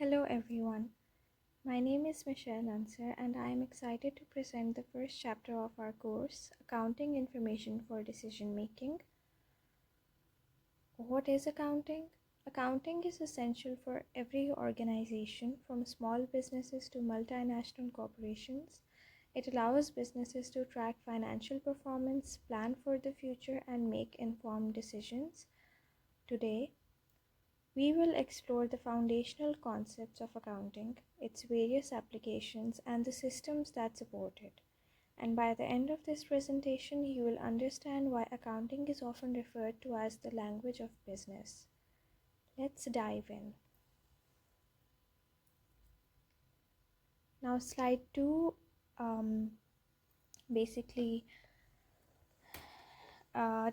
Hello everyone, my name is Michelle Ansar and I am excited to present the first chapter of our course, Accounting Information for Decision Making. What is accounting? Accounting is essential for every organization, from small businesses to multinational corporations. It allows businesses to track financial performance, plan for the future, and make informed decisions. Today, we will explore the foundational concepts of accounting, its various applications, and the systems that support it. And by the end of this presentation, you will understand why accounting is often referred to as the language of business. Let's dive in. Now, slide 2 basically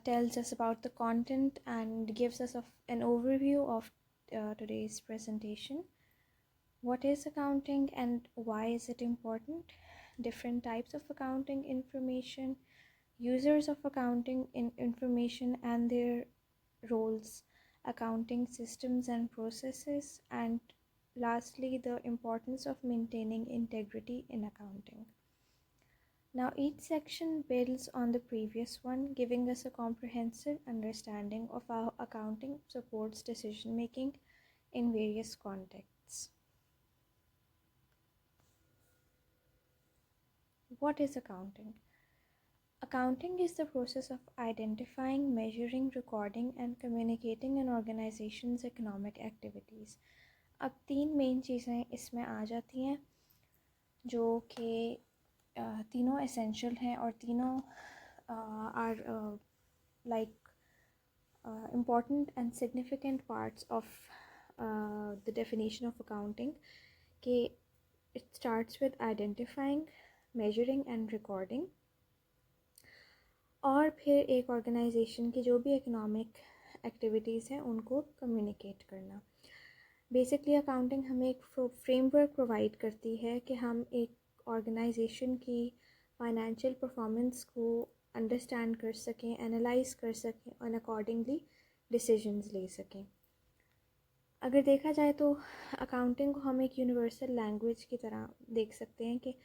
tells us about the content and gives us an overview of today's presentation. What is accounting and why is it important? Different types of accounting information, users of accounting information and their roles, accounting systems and processes, and lastly, the importance of maintaining integrity in accounting. Now, each section builds on the previous one, giving us a comprehensive understanding of how accounting supports decision making in various contexts. What is accounting? Accounting is the process of identifying, measuring, recording, and communicating an organization's economic activities. अब 3 main चीज़ें इसमें आ जाती हैं जो कि तीनों essential हैं और तीनों are like important and significant parts of the definition of accounting. कि it starts with identifying, measuring and recording, और फिर एक ऑर्गेनाइजेशन की जो भी इकोनॉमिक एक्टिविटीज़ हैं उनको कम्युनिकेट करना. बेसिकली अकाउंटिंग हमें एक फ्रेमवर्क प्रोवाइड करती है कि हम एक ऑर्गेनाइजेशन की फाइनेंशियल परफॉर्मेंस को अंडरस्टैंड कर सकें, एनालाइज कर सकें और अकॉर्डिंगली डिसीजंस ले सकें. अगर देखा जाए तो अकाउंटिंग को हम एक यूनिवर्सल लैंग्वेज की तरह देख सकते हैं कि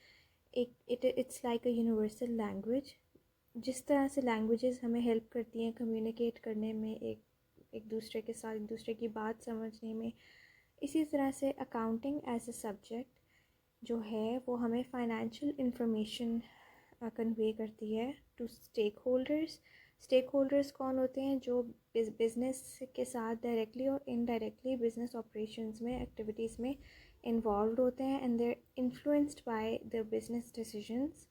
it's like a universal language. जिस तरह से लैंग्वेजेस हमें हेल्प करती हैं कम्युनिकेट करने में, एक दूसरे के साथ एक दूसरे की बात समझने में, इसी तरह से अकाउंटिंग एज अ सब्जेक्ट जो है वो हमें फाइनेंशियल इंफॉर्मेशन कन्वे करती है to stakeholders. Stakeholders कौन होते हैं? जो बिज़नेस के साथ डायरेक्टली और इनडायरेक्टली बिज़नेस ऑपरेशंस में, एक्टिविटीज़ में इन्वॉल्व होते हैं and they are influenced by the business decisions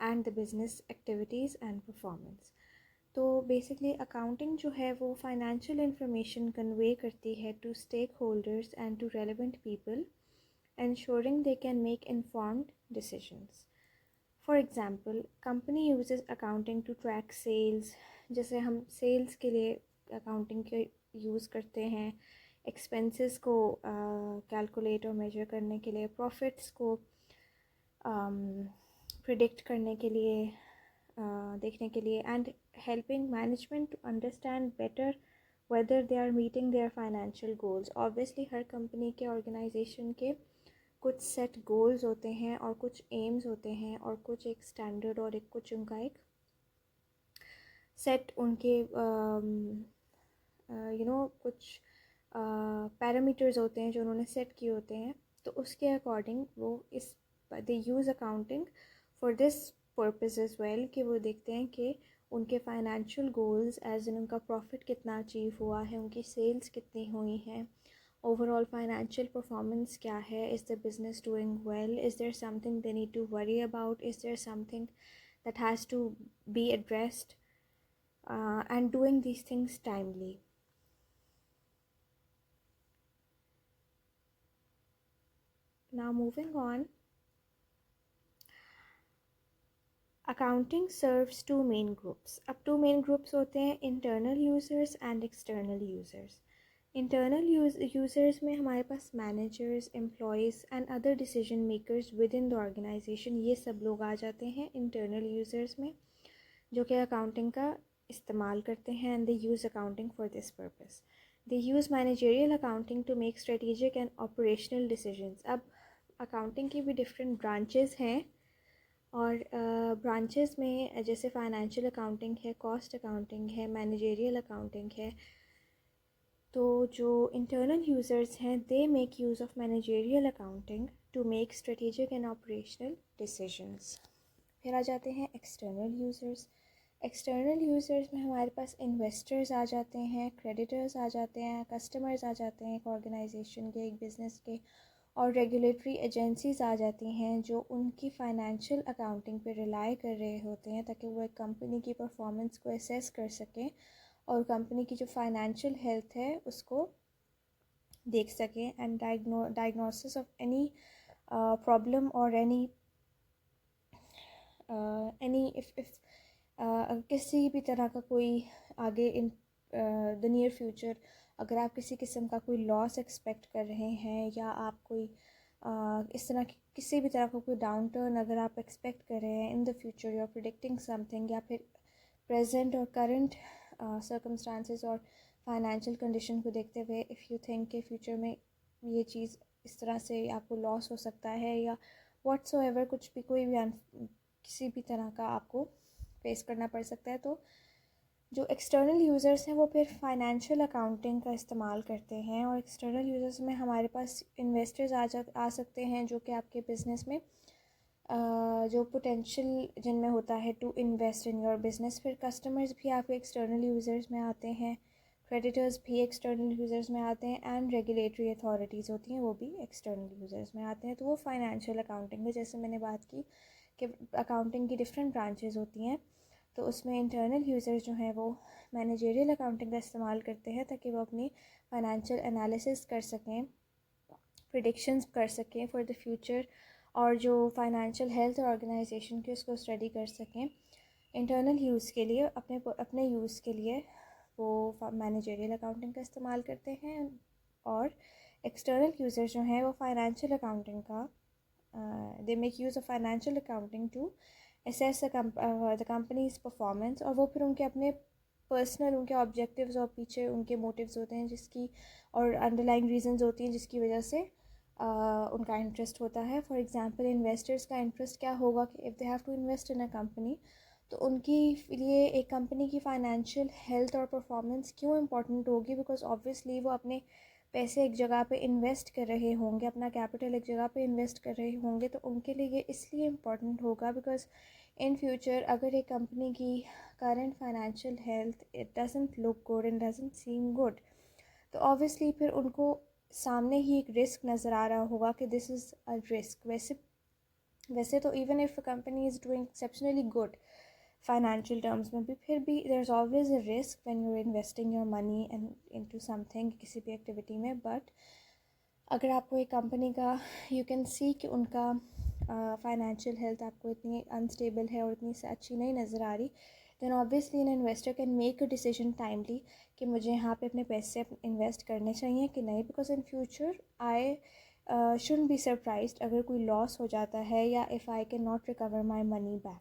and the business activities and performance. तो basically accounting जो है वो financial information convey करती है to stakeholders and to relevant people, ensuring they can make informed decisions. For example, company uses accounting to track sales. जैसे हम sales के लिए accounting के use करते हैं, expenses को calculate और measure करने के लिए, profits को प्रिडिक्ट करने के लिए, देखने के लिए, and helping management to understand better whether they are meeting their financial goals. Obviously हर कंपनी के ऑर्गेनाइजेशन के कुछ सेट गोल्स होते हैं और कुछ एम्स होते हैं और कुछ एक स्टैंडर्ड और एक कुछ उनका एक सेट उनके कुछ पैरामीटर्स होते हैं जो उन्होंने सेट किए होते हैं. तो उसके अकॉर्डिंग वो इस they use accounting for this purpose as well कि वो देखते हैं कि उनके फाइनेंशियल गोल्स एज इन उनका प्रॉफिट कितना अचीव हुआ है, उनकी सेल्स कितनी हुई हैं, ओवरऑल फाइनेंशियल परफॉर्मेंस क्या है, is the business doing well, is there something they need to worry about, is there something that has to be addressed, and doing these things timely. Now moving on, accounting serves two main groups. अब two main groups होते हैं, internal users and external users. Internal users में हमारे पास managers, employees and other decision makers within the organization, ये सब लोग आ जाते हैं internal users में, जो कि accounting का इस्तेमाल करते हैं and they use accounting for this purpose. They use managerial accounting to make strategic and operational decisions. अब अकाउंटिंग की भी डिफरेंट ब्रांचेस हैं, और ब्रांचेस में जैसे फाइनेंशियल अकाउंटिंग है, कॉस्ट अकाउंटिंग है, मैनेजरियल अकाउंटिंग है। तो जो इंटरनल यूज़र्स हैं they make use of managerial accounting to make strategic and operational decisions. फिर आ जाते हैं एक्सटर्नल यूज़र्स। एक्सटर्नल यूज़र्स में हमारे पास इन्वेस्टर्स आ जाते हैं, क्रेडिटर्स आ जाते हैं, कस्टमर्स आ जाते हैं एक ऑर्गेनाइजेशन के, एक बिज़नेस के, और रेगुलेटरी एजेंसीज़ आ जाती हैं जो उनकी फ़ाइनेंशियल अकाउंटिंग पे रिलाई कर रहे होते हैं ताकि वो एक कंपनी की परफॉर्मेंस को असेस कर सकें और कंपनी की जो फाइनेंशियल हेल्थ है उसको देख सकें, and diagnosis of any problem और एनी इफ़ किसी भी तरह का कोई आगे इन द नियर फ्यूचर अगर आप किसी किस्म का कोई लॉस एक्सपेक्ट कर रहे हैं, या आप कोई इस तरह की किसी भी तरह का कोई डाउन टर्न अगर आप एक्सपेक्ट कर रहे हैं in the future, you are predicting something, या फिर प्रेजेंट और करंट सर्कमस्टांसेस और फाइनेंशियल कंडीशन को देखते हुए इफ़ यू थिंक के फ्यूचर में ये चीज़ इस तरह से आपको लॉस हो सकता है, या व्हाट्सोएवर कुछ भी कोई भी किसी भी तरह का आपको फेस करना पड़ सकता है, तो जो एक्सटर्नल यूज़र्स हैं वो फिर फाइनेंशियल अकाउंटिंग का इस्तेमाल करते हैं। और एक्सटर्नल यूज़र्स में हमारे पास इन्वेस्टर्स आ सकते हैं जो कि आपके बिज़नेस में जो पोटेंशियल जिनमें होता है to invest in your business. फिर कस्टमर्स भी आपके एक्सटर्नल यूज़र्स में आते हैं, क्रेडिटर्स भी एक्सटर्नल यूज़र्स में आते हैं, एंड रेगुलेटरी अथॉरिटीज़ होती हैं वो भी एक्सटर्नल यूज़र्स में आते हैं। तो वो फाइनेंशियल अकाउंटिंग में जैसे मैंने बात की कि अकाउंटिंग की डिफरेंट ब्रांचेस होती हैं, तो उसमें इंटरनल यूज़र्स जो हैं वो मैनेजरियल अकाउंटिंग का इस्तेमाल करते हैं ताकि वो अपनी फाइनेंशियल एनालिसिस कर सकें, प्रिडिक्शंस कर सकें फॉर द फ्यूचर, और जो फाइनेंशियल हेल्थ ऑर्गेनाइजेशन की उसको स्टडी कर सकें। इंटरनल यूज़ के लिए अपने यूज़ के लिए वो मैनेजरियल अकाउंटिंग का इस्तेमाल करते हैं, और एक्सटर्नल यूज़र जो हैं वो फाइनेंशियल अकाउंटिंग का they make use of financial accounting to assess the company's performance. और वो फिर उनके अपने पर्सनल उनके ऑब्जेक्टिव्स और पीछे उनके मोटिव्स होते हैं जिसकी और अंडरलाइंग रीजंस होती हैं जिसकी वजह से उनका इंटरेस्ट होता है। फॉर एग्जांपल इन्वेस्टर्स का इंटरेस्ट क्या होगा कि if they have to invest in a company, तो उनकी लिए एक कंपनी की फ़ाइनेंशियल हेल्थ और परफॉर्मेंस क्यों इम्पोर्टेंट होगी, बिकॉज ऑब्वियसली वो अपने पैसे एक जगह पे इन्वेस्ट कर रहे होंगे, अपना कैपिटल एक जगह पे इन्वेस्ट कर रहे होंगे, तो उनके लिए ये इसलिए इम्पोर्टेंट होगा बिकॉज इन फ्यूचर अगर एक कंपनी की current financial health it doesn't look good and doesn't seem good, तो ऑब्वियसली फिर उनको सामने ही एक रिस्क नज़र आ रहा होगा कि दिस इज़ अ रिस्क। वैसे तो even if a company is doing exceptionally good financial terms में भी, फिर भी there is always a risk when you are investing your money and into something, किसी भी एक्टिविटी में। बट अगर आपको एक कंपनी का यू कैन सी कि उनका फाइनेंशियल हेल्थ आपको इतनी अनस्टेबल है और इतनी अच्छी नहीं नज़र आ रही, then obviously an investor can make a decision timely कि मुझे यहाँ पे अपने पैसे इन्वेस्ट करने चाहिए कि नहीं, because in future I shouldn't be surprised अगर कोई लॉस हो जाता है या if I can not recover my money back.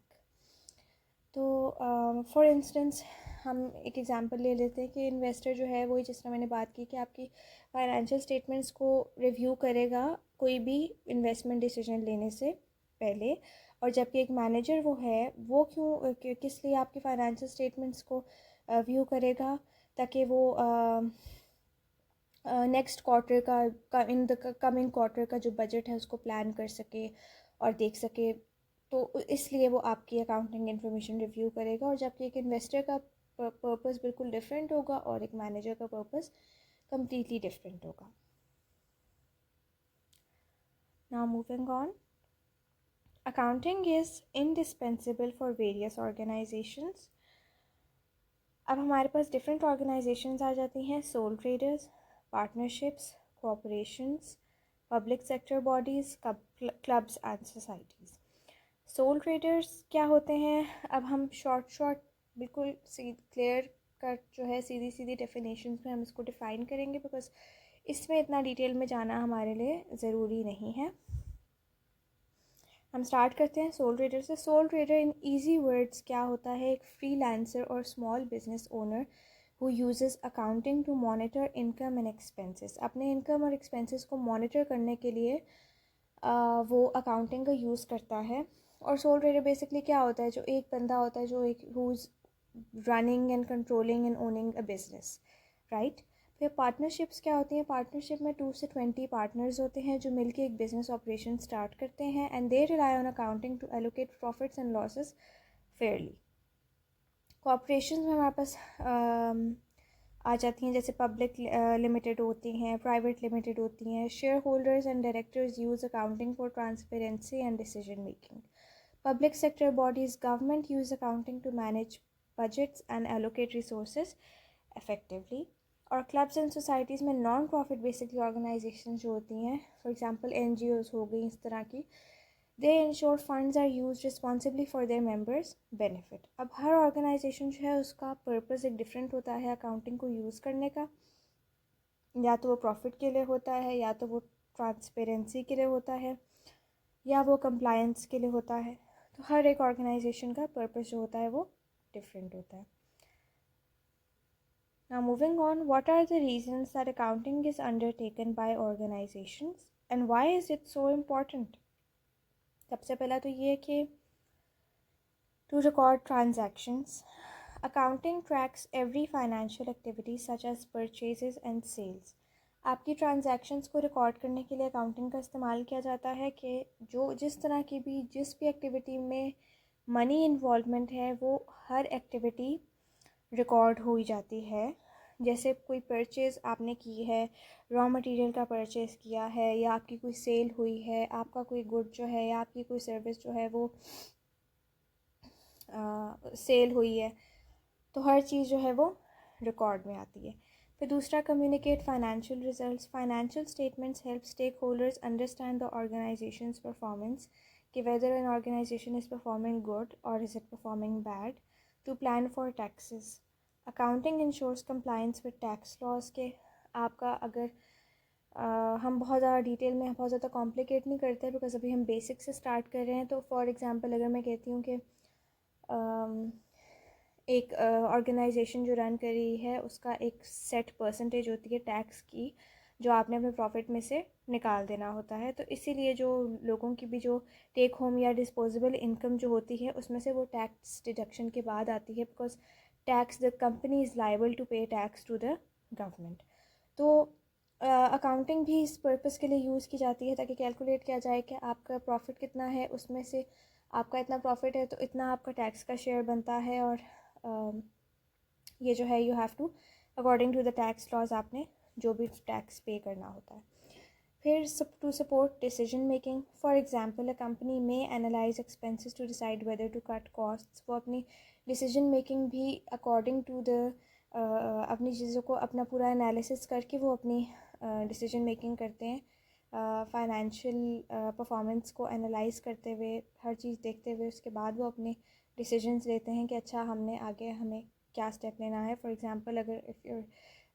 तो फॉर इंस्टेंस हम एक एग्ज़ाम्पल ले लेते हैं कि इन्वेस्टर जो है वही जिस तरह मैंने बात की कि आपकी फाइनेंशियल स्टेटमेंट्स को रिव्यू करेगा कोई भी इन्वेस्टमेंट डिसीजन लेने से पहले, और जबकि एक मैनेजर वो है वो किस लिए आपकी फाइनेंशियल स्टेटमेंट्स को व्यू करेगा, ताकि वो नेक्स्ट क्वार्टर का इन द कमिंग क्वार्टर का जो बजट है उसको प्लान कर सके और देख सके। तो इसलिए वो आपकी अकाउंटिंग इन्फॉर्मेशन रिव्यू करेगा, और जबकि एक इन्वेस्टर का पर्पस बिल्कुल डिफरेंट होगा और एक मैनेजर का पर्पस कम्प्लीटली डिफरेंट होगा। Now moving on, accounting is indispensable for various organisations. अब हमारे पास डिफरेंट ऑर्गेनाइजेशंस आ जाती हैं, sole traders, partnerships, cooperations, public sector bodies, clubs and societies. Sole traders क्या होते हैं, अब हम शॉर्ट बिल्कुल क्लियर कट जो है सीधी सीधी डेफिनेशन में हम इसको डिफ़ाइन करेंगे बिकॉज इसमें इतना डिटेल में जाना हमारे लिए ज़रूरी नहीं है। हम स्टार्ट करते हैं सोल ट्रेडर से। Soul trader in easy words क्या होता है, एक फ्रीलांसर और small business owner who uses accounting to monitor income and expenses. अपने income और expenses को monitor करने के लिए वो accounting का यूज़ करता है. और sole trader basically क्या होता है, जो एक बंदा होता है जो एक who's running and controlling and owning a business, right? फिर पार्टनरशिप्स क्या होती हैं. पार्टनरशिप में 2 से 20 पार्टनर्स होते हैं जो मिलके एक बिजनेस ऑपरेशन स्टार्ट करते हैं and they rely on accounting to allocate profits and losses fairly. Corporation में हमारे पास आ जाती हैं जैसे पब्लिक लिमिटेड होती हैं, प्राइवेट लिमिटेड होती हैं. Share holders and directors use accounting for transparency and decision making. Public sector bodies government use accounting to manage budgets and allocate resources effectively. और क्लब्स एंड सोसाइटीज़ में non profit basically organisation जो होती हैं, for example NGOs हो गई इस तरह की, they ensure funds are used responsibly for their members benefit. अब हर ऑर्गेनाइजेशन जो है उसका पर्पस एक डिफरेंट होता है अकाउंटिंग को यूज़ करने का. या तो वो प्रॉफिट के लिए होता है, या तो वो ट्रांसपेरेंसी के लिए होता है, या वो कंप्लायंस के लिए होता है. तो हर एक ऑर्गेनाइजेशन का पर्पस जो होता है वो डिफरेंट होता है. Now moving on, what are the reasons that accounting is undertaken by organizations and why is it so important? सबसे पहला तो ये है कि to record transactions. Accounting tracks every financial activity such as purchases and sales. आपकी transactions को record करने के लिए अकाउंटिंग का इस्तेमाल किया जाता है कि जो जिस तरह की भी जिस भी एक्टिविटी में मनी इन्वॉल्वमेंट है वो हर एक्टिविटी रिकॉर्ड हो जाती है. जैसे कोई परचेज़ आपने की है, रॉ मटेरियल का परचेज़ किया है, या आपकी कोई सेल हुई है, आपका कोई गुड जो है या आपकी कोई सर्विस जो है वो सेल हुई है, तो हर चीज़ जो है वो रिकॉर्ड में आती है. फिर दूसरा, communicate financial results. Financial statements help stakeholders understand the organisation's performance, कि whether an organisation is performing good और is it performing bad. To plan for taxes. Accounting ensures compliance with tax laws, के आपका अगर हम बहुत ज़्यादा detail में बहुत ज़्यादा कॉम्प्लिकेट नहीं करते बिकॉज अभी हम बेसिक से स्टार्ट कर रहे हैं. तो फॉर एग्ज़ाम्पल अगर मैं कहती हूँ कि एक ऑर्गेनाइजेशन जो रन कर रही है उसका एक सेट परसेंटेज होती है टैक्स की जो आपने अपने प्रॉफिट में से निकाल देना होता है. तो इसीलिए जो लोगों की भी जो टेक होम या डिस्पोजेबल इनकम जो होती है उसमें से वो टैक्स डिडक्शन के बाद आती है because tax the company is liable to pay tax to the government. तो अकाउंटिंग भी इस पर्पस के लिए यूज़ की जाती है ताकि कैलकुलेट किया जाए कि आपका प्रॉफिट कितना है, उसमें से आपका इतना प्रॉफिट है तो इतना आपका टैक्स का शेयर बनता है. और ये जो है you have to according to the tax laws आपने जो भी टैक्स पे करना होता है. फिर to support decision making. For example a company may analyse expenses to decide whether to cut costs. वो अपनी डिसीजन मेकिंग भी अकॉर्डिंग टू द अपनी चीज़ों को अपना पूरा एनालिसिस करके वो अपनी डिसीजन मेकिंग करते हैं. फाइनेंशियल परफॉर्मेंस को एनालाइज करते हुए हर चीज़ देखते हुए उसके बाद वो अपने डिसीजंस लेते हैं कि अच्छा हमने आगे हमें क्या स्टेप लेना है. फॉर एग्जांपल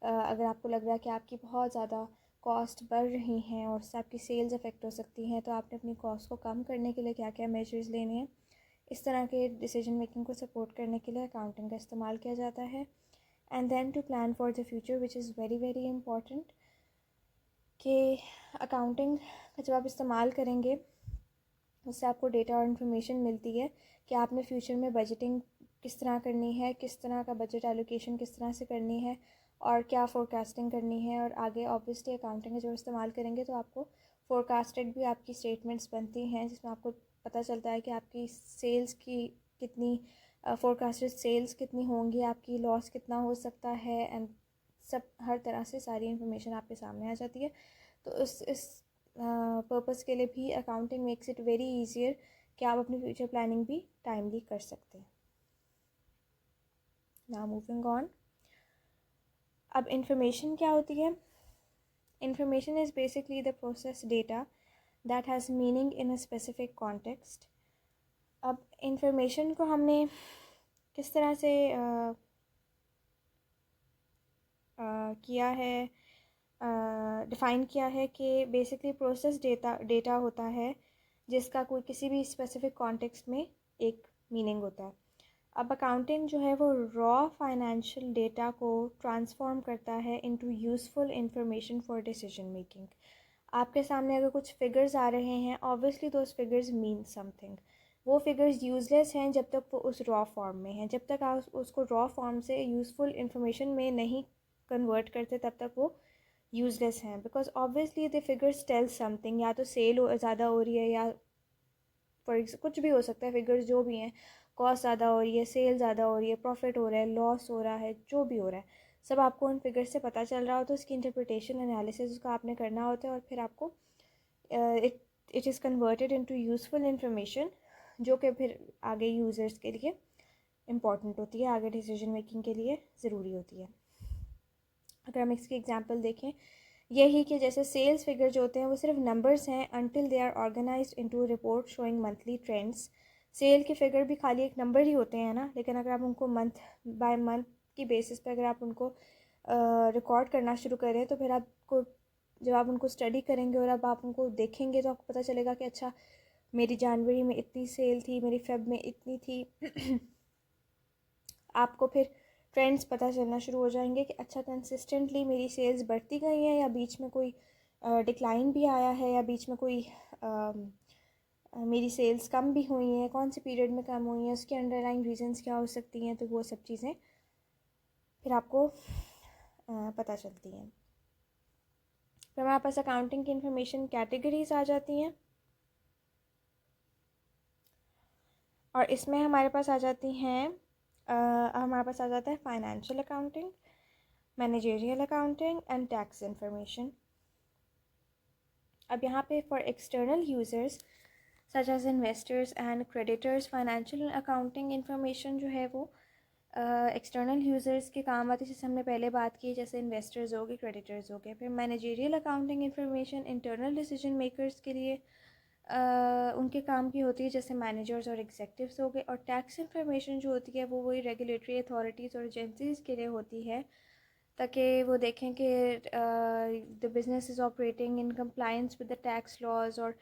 अगर आपको लग रहा है कि आपकी बहुत ज़्यादा कॉस्ट बढ़ रही हैं और उससे आपकी सेल्स अफेक्ट हो सकती हैं तो आपने अपनी कॉस्ट को कम करने के लिए क्या क्या मेजर्स लेने हैं. इस तरह के डिसीजन मेकिंग को सपोर्ट करने के लिए अकाउंटिंग का इस्तेमाल किया जाता है. And then to plan for the future which is very very important, कि अकाउंटिंग का जब आप इस्तेमाल करेंगे उससे आपको डेटा और इन्फॉर्मेशन मिलती है कि आपने फ्यूचर में बजटिंग किस तरह करनी है, किस तरह का बजट एलोकेशन किस तरह से करनी है और क्या फोरकास्टिंग करनी है. और आगे ऑब्वियसली अकाउंटिंग का जब इस्तेमाल करेंगे तो आपको फोरकास्टेड भी आपकी स्टेटमेंट्स बनती हैं जिसमें आपको पता चलता है कि आपकी सेल्स की कितनी फोरकास्टेड सेल्स कितनी होंगी, आपकी लॉस कितना हो सकता है एंड सब हर तरह से सारी इन्फॉर्मेशन आपके सामने आ जाती है. तो इस पर्पस के लिए भी accounting makes it very easier कि आप अपनी फ्यूचर प्लानिंग भी टाइमली कर सकते हैं. नाउ मूविंग ऑन, अब इंफॉर्मेशन क्या होती है. Information is basically the process data that has meaning in a specific context. अब इंफॉर्मेशन को हमने किस तरह से किया है, डिफ़ाइन किया है कि बेसिकली प्रोसेस डेटा होता है जिसका कोई किसी भी स्पेसिफिक कॉन्टेक्स्ट में एक मीनिंग होता है. अब अकाउंटिंग जो है वो रॉ फाइनेंशियल डेटा को ट्रांसफॉर्म करता है into useful information for decision making. आपके सामने अगर कुछ फिगर्स आ रहे हैं, obviously those figures mean something. वो फिगर्स यूज़लेस हैं जब तक वो उस रॉ फॉर्म में हैं। जब तक आप उसको रॉ फॉर्म से यूज़फुल इंफॉर्मेशन में नहीं कन्वर्ट करते तब तक वो यूज़लेस हैं, because obviously the figures tell something. या तो सेल ज़्यादा हो रही है, या फॉर कुछ भी हो सकता है, फिगर्स जो भी हैं, कॉस्ट ज़्यादा हो रही है, सेल ज़्यादा हो रही है, प्रॉफिट हो रहा है, लॉस हो रहा है, जो भी हो रहा है, सब आपको उन फिगर्स से पता चल रहा होता है। उसकी इंटरप्रिटेशन एनालिसिस उसका आपने करना होता है, और फिर आपको it it is converted into useful information, जो कि फिर आगे यूज़र्स के लिए इम्पॉर्टेंट होती है, आगे डिसीजन मेकिंग के लिए ज़रूरी होती है। अगर हम इसकी एग्जांपल देखें, यही कि जैसे सेल्स फिगर जो होते हैं वो सिर्फ नंबर्स हैं until they are organised into report showing monthly trends. Sale के फिगर भी खाली एक नंबर ही होते हैं ना, लेकिन अगर आप उनको मंथ बाय मंथ की बेसिस पे अगर आप उनको रिकॉर्ड करना शुरू करें, तो फिर आपको जब आप उनको स्टडी करेंगे और अब आप उनको देखेंगे तो आपको पता चलेगा कि अच्छा, मेरी जनवरी में इतनी सेल थी, मेरी फेब में इतनी थी। आपको फिर ट्रेंड्स पता चलना शुरू हो जाएंगे कि अच्छा, कंसिस्टेंटली मेरी सेल्स बढ़ती गई हैं, या बीच में कोई डिक्लाइन भी आया है, या बीच में कोई मेरी सेल्स कम भी हुई हैं, कौन से पीरियड में कम हुई हैं, उसके अंडरलाइंग रीजंस क्या हो सकती हैं। तो वो सब चीज़ें फिर आपको पता चलती हैं। फिर हमारे पास अकाउंटिंग की इंफॉर्मेशन कैटेगरीज आ जाती हैं, और इसमें हमारे पास आ जाती हैं हमारे पास आ जाता है financial accounting, managerial accounting and tax information. अब यहाँ पे for external users such as investors and creditors, financial accounting information जो है वो एक्सटर्नल यूज़र्स के काम आती है, जैसे हमने पहले बात की, जैसे इन्वेस्टर्स हो गए, क्रेडिटर्स हो गए। फिर managerial accounting information internal decision makers के लिए उनके काम की होती है, जैसे मैनेजर्स और एग्जेक्टिव्स हो गए। और टैक्स इंफॉर्मेशन जो होती है वो वही रेगुलेटरी अथॉरिटीज़ और एजेंसीज़ के लिए होती है, ताकि वो देखें कि the business is operating in compliance with the tax laws, और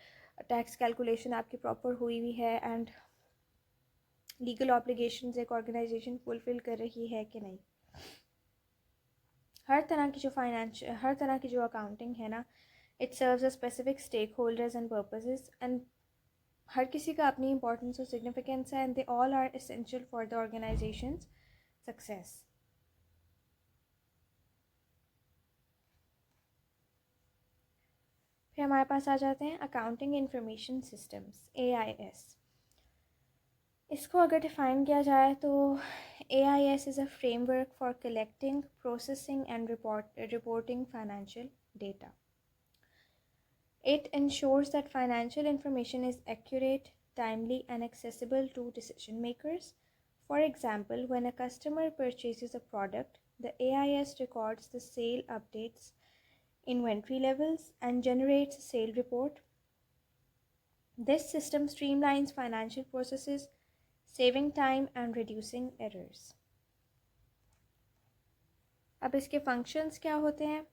टैक्स कैलकुलेशन आपकी प्रॉपर हुई हुई है, एंड लीगल ऑब्लिगेशंस एक ऑर्गेनाइजेशन फुलफ़िल कर रही है कि नहीं। हर तरह की जो अकाउंटिंग है ना, it serves a specific stakeholders and purposes, and हर किसी का अपनी इंपॉर्टेंस और सिग्निफिकेंस है, and they all are essential for the organisation's success. फिर हमारे पास आ जाते हैं अकाउंटिंग इंफॉर्मेशन सिस्टम्स, AIS। इसको अगर डिफ़ाइन किया जाए तो AIS is a framework for collecting, processing and reporting financial data. It ensures that financial information is accurate, timely, and accessible to decision makers. For example, when a customer purchases a product, the AIS records the sale updates, inventory levels, and generates a sale report. This system streamlines financial processes, saving time and reducing errors. अब इसके functions क्या होते हैं?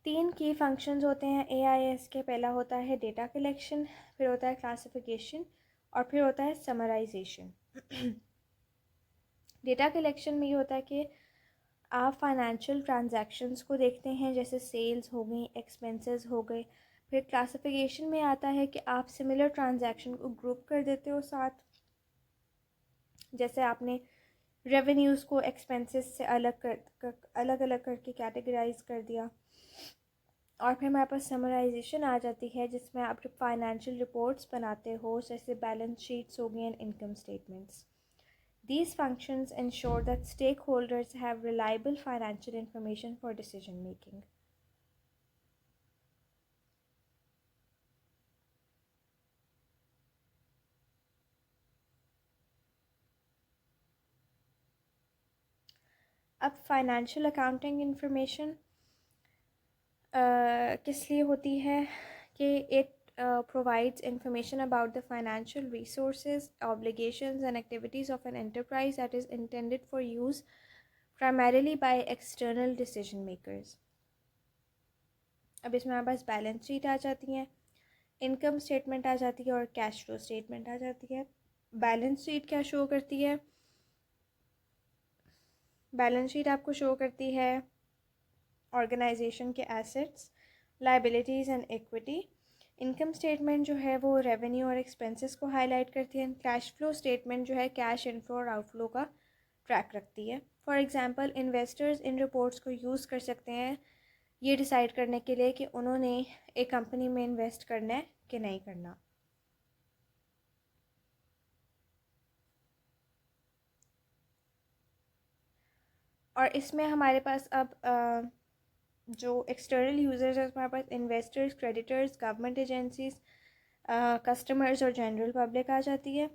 3 की functions होते हैं AIS के। पहला होता है डेटा कलेक्शन, फिर होता है क्लासिफिकेशन, और फिर होता है समराइजेशन। डेटा कलेक्शन में ये होता है कि आप फाइनेंशियल ट्रांजैक्शंस को देखते हैं, जैसे सेल्स हो गई, एक्सपेंसेस हो गए। फिर क्लासिफिकेशन में आता है कि आप सिमिलर ट्रांजैक्शन को ग्रुप कर देते हो साथ, जैसे आपने रेवेन्यूज़ को एक्सपेंसेस से अलग अलग करके कैटेगराइज कर दिया। और फिर हमारे पास समराइजेशन आ जाती है, जिसमें आप फाइनेंशियल रिपोर्ट्स बनाते हो, जैसे बैलेंस शीट्स हो गई and income statements. These functions ensure that stakeholders have reliable financial information for decision making. अब फाइनेंशियल अकाउंटिंग इंफॉर्मेशन किस लिए होती है कि it provides information about the financial resources, obligations and activities of an enterprise that is intended for use primarily by external decision makers. अब इसमें हमारे पास balance sheet आ जाती है, इनकम स्टेटमेंट आ जाती है, और कैश फ्लो स्टेटमेंट आ जाती है। बैलेंस शीट क्या शो करती है? बैलेंस शीट आपको शो करती है ऑर्गेनाइजेशन के assets, liabilities and equity. Income statement जो है वो रेवेन्यू और एक्सपेंसेस को हाईलाइट करती है। कैश फ्लो स्टेटमेंट जो है कैश इनफ्लो और आउटफ्लो का ट्रैक रखती है। For example investors in reports को यूज़ कर सकते हैं ये डिसाइड करने के लिए कि उन्होंने एक कंपनी में इन्वेस्ट करना है कि नहीं करना। और इसमें हमारे पास अब जो एक्सटर्नल यूज़र्स हैं उसमें हमारे पास investors, creditors, government agencies, customers और जनरल पब्लिक आ जाती है।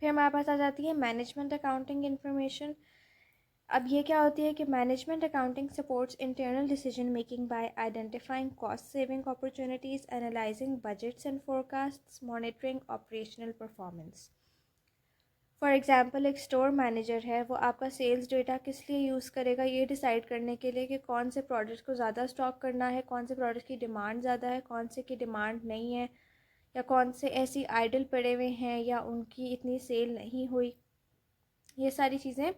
फिर हमारे पास आ जाती है मैनेजमेंट अकाउंटिंग इंफॉर्मेशन। अब ये क्या होती है कि management accounting supports internal decision making by identifying cost saving opportunities, analysing budgets and forecasts, monitoring operational performance. For example एक स्टोर मैनेजर है, वो आपका सेल्स डेटा किस लिए यूज़ करेगा ये डिसाइड करने के लिए कि कौन से प्रोडक्ट्स को ज़्यादा स्टॉक करना है, कौन से प्रोडक्ट की डिमांड ज़्यादा है, कौन से की डिमांड नहीं है, या कौन से ऐसी आइडल पड़े हुए हैं या उनकी इतनी सेल नहीं हुई। ये सारी चीज़ें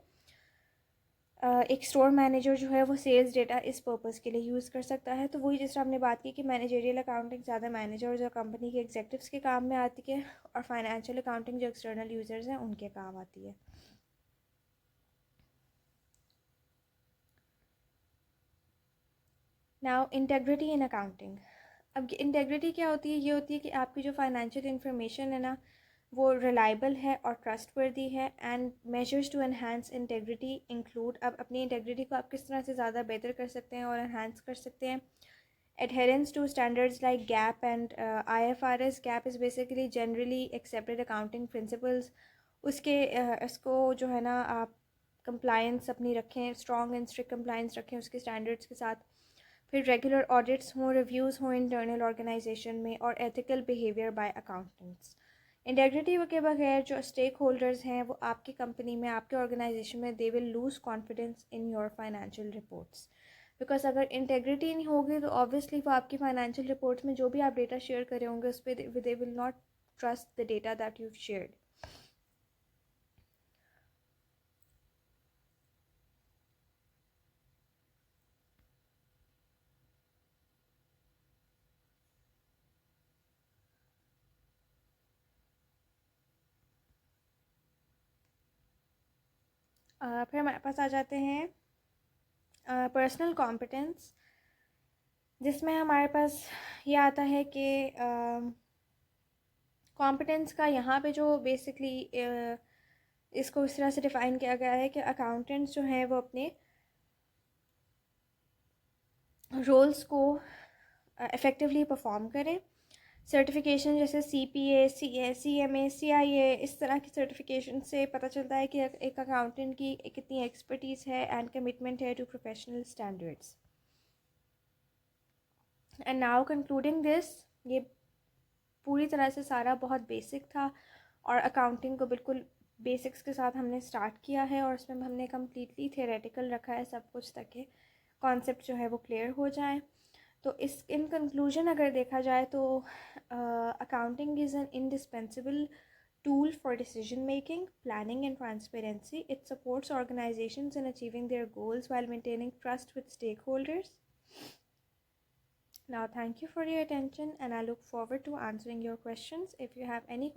एक स्टोर मैनेजर जो है वो सेल्स डेटा इस पर्पज़ के लिए यूज़ कर सकता है। तो वही जिस तरह हमने बात की कि मैनेजरियल अकाउंटिंग ज़्यादा मैनेजर और जो कंपनी के एग्जेक्टिव्स के काम में आती है, और फाइनेंशियल अकाउंटिंग जो एक्सटर्नल यूज़र्स हैं उनके काम आती है। Now integrity in accounting. अब इंटेग्रिटी क्या होती है? ये होती है कि आपकी जो फाइनेंशियल इन्फॉर्मेशन है ना वो रिलायबल है और ट्रस्टवर्दी है। And measures to enhance integrity include, अब अपनी इंटेग्रिटी को आप किस तरह से ज़्यादा बेहतर कर सकते हैं और एनहांस कर सकते हैं। adherence to standards like GAAP and IFRS. GAAP is basically generally accepted accounting principles. उसके इसको जो है ना आप compliance अपनी रखें, strong and strict compliance रखें उसके standards के साथ। फिर regular audits हों, reviews हों internal organization में, और ethical behavior by accountants. Integrity के बगैर जो स्टेक होल्डर्स हैं वो आपकी कंपनी में, आपके ऑर्गेनाइजेशन में, they will lose confidence in your financial reports. Because अगर इंटेग्रिटी नहीं होगी तो ऑब्वियसली वो आपकी फाइनेंशियल रिपोर्ट्स में जो भी आप डेटा शेयर करे होंगे उस पर they will not trust the data that you shared. फिर हमारे पास आ जाते हैं पर्सनल कॉम्पिटेंस, जिसमें हमारे पास ये आता है कि कॉम्पिटेंस का यहाँ पे जो बेसिकली इसको इस तरह से डिफ़ाइन किया गया है कि अकाउंटेंट्स जो हैं वो अपने रोल्स को इफ़ेक्टिवली परफॉर्म करें। सर्टिफिकेशन जैसे CPA, CMA, CIA, इस तरह की सर्टिफिकेशन से पता चलता है कि एक अकाउंटेंट की कितनी एक्सपर्टीज़ है एंड कमिटमेंट है to professional standards. And now concluding this, ये पूरी तरह से सारा बहुत बेसिक था और अकाउंटिंग को बिल्कुल बेसिक्स के साथ हमने स्टार्ट किया है, और उसमें हमने कम्प्लीटली थियोरेटिकल रखा है सब कुछ ताकि कॉन्सेप्ट जो है वो क्लियर हो जाए। तो इस इन कंक्लूजन अगर देखा जाए तो accounting is an indispensable tool for decision making, planning and transparency. It supports organizations in achieving their goals while maintaining trust with stakeholders. Now, thank you for your attention and I look forward to answering your questions. If you have any